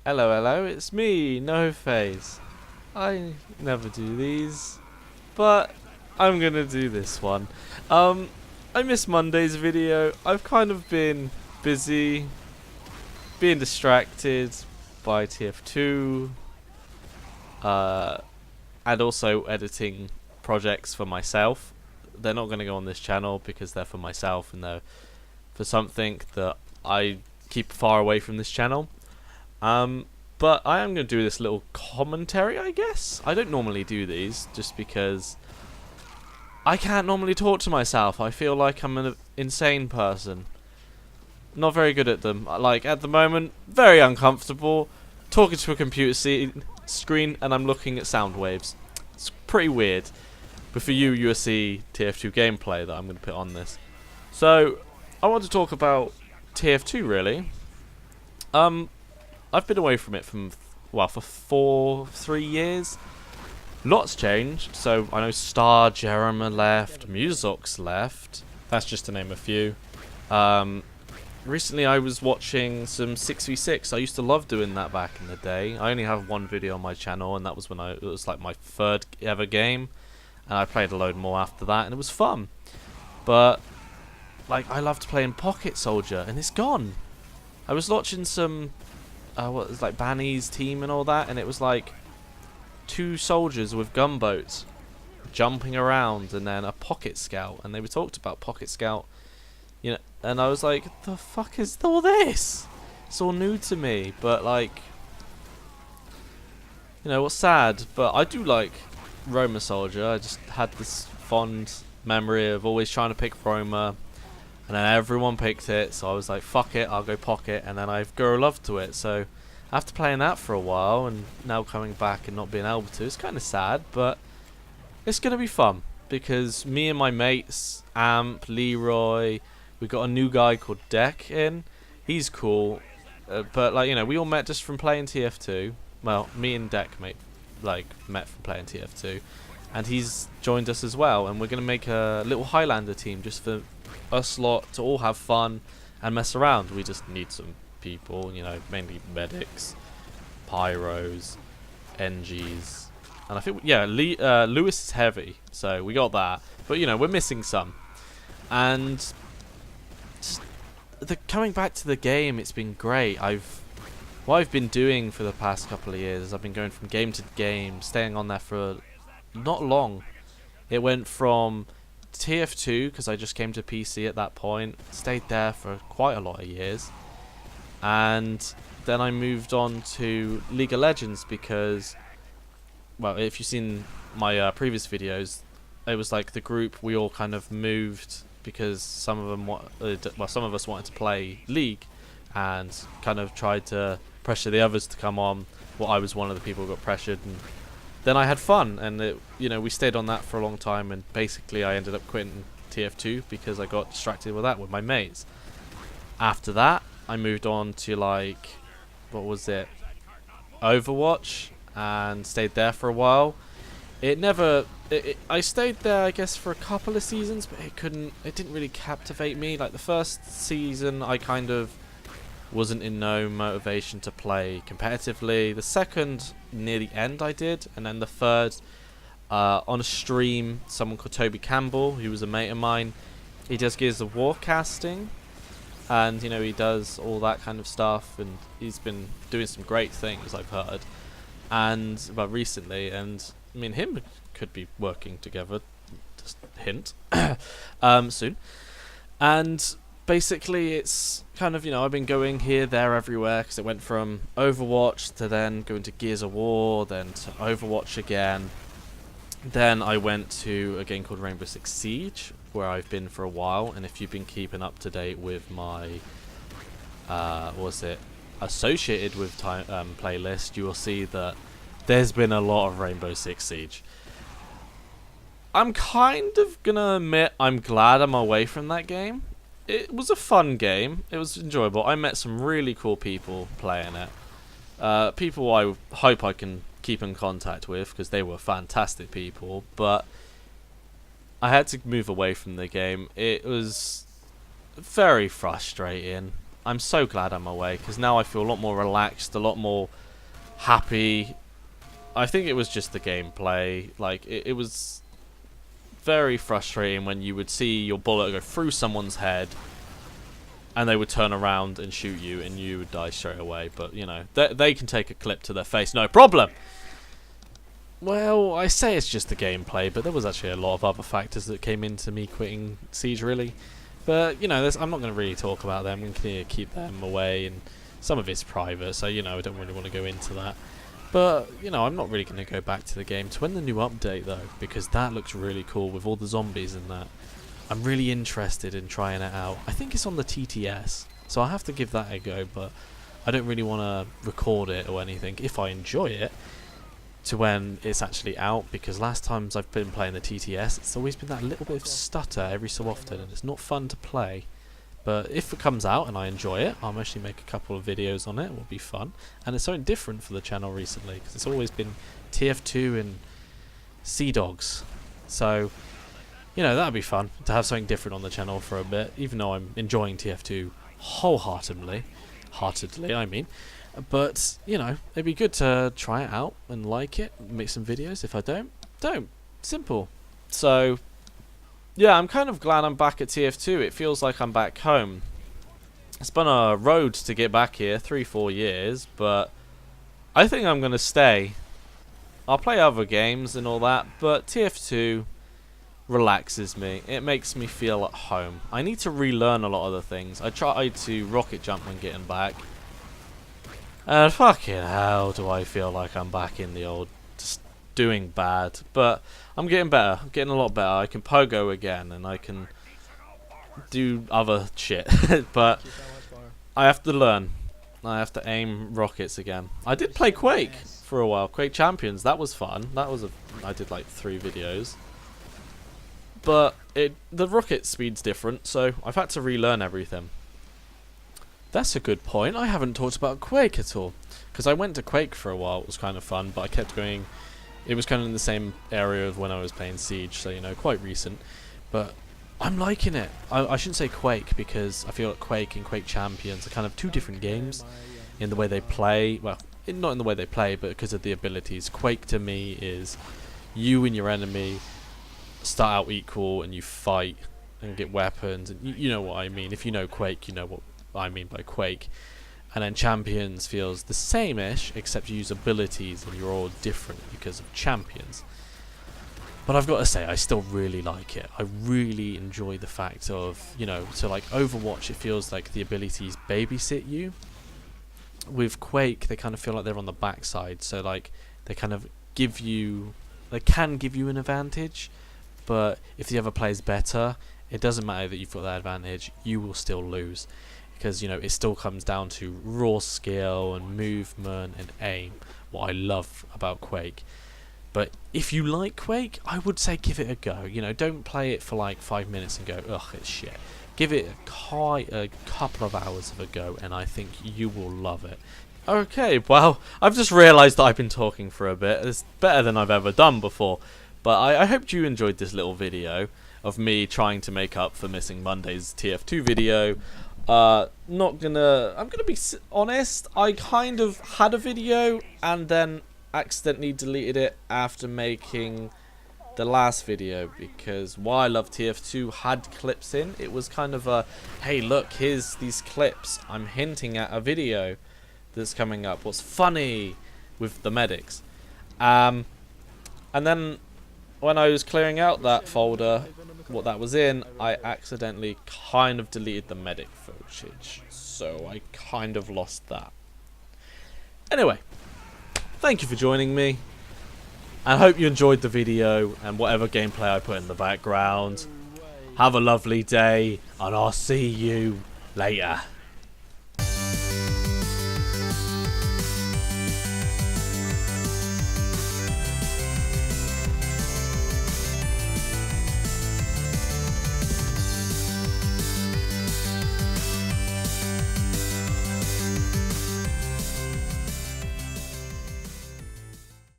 Hello, hello, it's me, NoFace. I never do these, but I'm gonna do this one. I missed Monday's video. I've kind of been busy, being distracted by TF2, and also editing projects for myself. They're not gonna go on this channel because they're for myself and they're for something that I keep far away from this channel. But I am going to do this little commentary, I guess. I don't normally do these, just because I can't normally talk to myself. I feel like I'm an insane person. Not very good at them. Like, at the moment, very uncomfortable talking to a computer screen and I'm looking at sound waves. It's pretty weird. But for you, you'll see TF2 gameplay that I'm going to put on this. So, I want to talk about TF2, really. I've been away from it for 3 years. Lots changed. So I know Star, Jeremy left, Musox left. That's just to name a few. Recently I was watching some 6v6. I used to love doing that back in the day. I only have one video on my channel, and that was when it was like my third ever game, and I played a load more after that, and it was fun. But like, I loved playing Pocket Soldier, and it's gone. I was watching some what was like Banny's team and all that, and it was like 2 soldiers with gunboats jumping around and then a pocket scout, and they were talked about pocket scout, you know, and I was like, the fuck is all this? It's all new to me. But like, you know what's sad, but I do like Roma Soldier. I just had this fond memory of always trying to pick Roma, and then everyone picked it, so I was like, fuck it, I'll go Pocket, and then I grew a love to it. So after playing that for a while, and now coming back and not being able to, it's kind of sad, but it's going to be fun, because me and my mates, Amp, Leeroy, we got a new guy called Deck in. He's cool, but like, you know, we all met just from playing TF2. Well, me and Deck met from playing TF2, and he's joined us as well, and we're going to make a little Highlander team just for us lot to all have fun and mess around. We just need some people, you know, mainly medics, pyros, NGs, and I think, yeah, Lewis is heavy, so we got that, but you know, we're missing some. And coming back to the game, it's been great. What I've been doing for the past couple of years is I've been going from game to game, staying on there for not long. It went from TF2, because I just came to PC at that point, stayed there for quite a lot of years, and then I moved on to League of Legends because, well, if you've seen my previous videos, it was like the group, we all kind of moved because some of us wanted to play League and kind of tried to pressure the others to come on. Well, I was one of the people who got pressured, and then I had fun, and you know, we stayed on that for a long time, and basically I ended up quitting TF2 because I got distracted with that with my mates. After that, I moved on to, like, what was it, Overwatch, and stayed there for a while. I stayed there, I guess, for a couple of seasons, but it didn't really captivate me. Like, the first season, I kind of wasn't in no motivation to play competitively. The second, near the end, I did, and then the third, on a stream, someone called Toby Campbell, who was a mate of mine, he does Gears of War casting, and you know, he does all that kind of stuff, and he's been doing some great things, I've heard, and well, recently, and I mean, him could be working together, just hint, soon. And basically, it's kind of, you know, I've been going here, there, everywhere, because it went from Overwatch to then going to Gears of War, then to Overwatch again. Then I went to a game called Rainbow Six Siege, where I've been for a while, and if you've been keeping up to date with my, associated with playlist, you will see that there's been a lot of Rainbow Six Siege. I'm kind of gonna admit I'm glad I'm away from that game. It was a fun game. It was enjoyable. I met some really cool people playing it. People I hope I can keep in contact with, because they were fantastic people. But I had to move away from the game. It was very frustrating. I'm so glad I'm away, because now I feel a lot more relaxed, a lot more happy. I think it was just the gameplay. Like, it was very frustrating when you would see your bullet go through someone's head and they would turn around and shoot you and you would die straight away. But, you know, they can take a clip to their face, no problem. Well, I say it's just the gameplay, but there was actually a lot of other factors that came into me quitting Siege, really. But, you know, I'm not going to really talk about them. I'm going to keep them away, and some of it's private, so, you know, I don't really want to go into that. But, you know, I'm not really going to go back to the game to when the new update, though, because that looks really cool with all the zombies and that. I'm really interested in trying it out. I think it's on the TTS, so I'll have to give that a go, but I don't really want to record it or anything if I enjoy it to when it's actually out, because last times I've been playing the TTS, it's always been that little bit of stutter every so often, and it's not fun to play. But if it comes out and I enjoy it, I'll actually make a couple of videos on it. It will be fun, and it's something different for the channel recently, because it's always been TF2 and Sea Dogs. So, you know, that'd be fun to have something different on the channel for a bit, even though I'm enjoying TF2 wholeheartedly. I mean. But, you know, it'd be good to try it out and like it, make some videos. If I don't. Simple. So, yeah, I'm kind of glad I'm back at TF2. It feels like I'm back home. It's been a road to get back here, 3-4 years, but I think I'm going to stay. I'll play other games and all that, but TF2 relaxes me. It makes me feel at home. I need to relearn a lot of the things. I tried to rocket jump when getting back. And fucking hell, do I feel like I'm back in the old, just doing bad. But I'm getting better. I'm getting a lot better. I can pogo again, and I can do other shit. But I have to learn. I have to aim rockets again. I did play Quake for a while. Quake Champions. That was fun. I did like 3 videos. But the rocket speed's different, so I've had to relearn everything. That's a good point. I haven't talked about Quake at all, because I went to Quake for a while. It was kind of fun, but I kept going. It was kind of in the same area of when I was playing Siege, so, you know, quite recent. But I'm liking it. I shouldn't say Quake, because I feel like Quake and Quake Champions are kind of 2 different games in the way they play. Well, not in the way they play, but because of the abilities. Quake to me is you and your enemy start out equal, and you fight and get weapons, and you know what I mean. If you know Quake, you know what I mean by Quake. And then Champions feels the same-ish, except you use abilities and you're all different because of Champions. But I've got to say, I still really like it. I really enjoy the fact of, you know, so like Overwatch, it feels like the abilities babysit you. With Quake, they kind of feel like they're on the backside, so like they kind of give you, they can give you an advantage, but if the other player's better, it doesn't matter that you've got that advantage, you will still lose. Because, you know, it still comes down to raw skill and movement and aim, what I love about Quake. But if you like Quake, I would say give it a go. You know, don't play it for like 5 minutes and go, ugh, it's shit. Give it quite a couple of hours of a go, and I think you will love it. Okay, well, I've just realised that I've been talking for a bit. It's better than I've ever done before. But I hope you enjoyed this little video of me trying to make up for missing Monday's TF2 video. I'm gonna be honest, I kind of had a video and then accidentally deleted it after making the last video, because while I love TF2 had clips in, it was kind of a, hey look, here's these clips, I'm hinting at a video that's coming up, what's funny with the medics. And then when I was clearing out that folder, what that was in, I accidentally kind of deleted the medic footage, so I kind of lost that. Anyway, thank you for joining me, I hope you enjoyed the video and whatever gameplay I put in the background. Have a lovely day, and I'll see you later.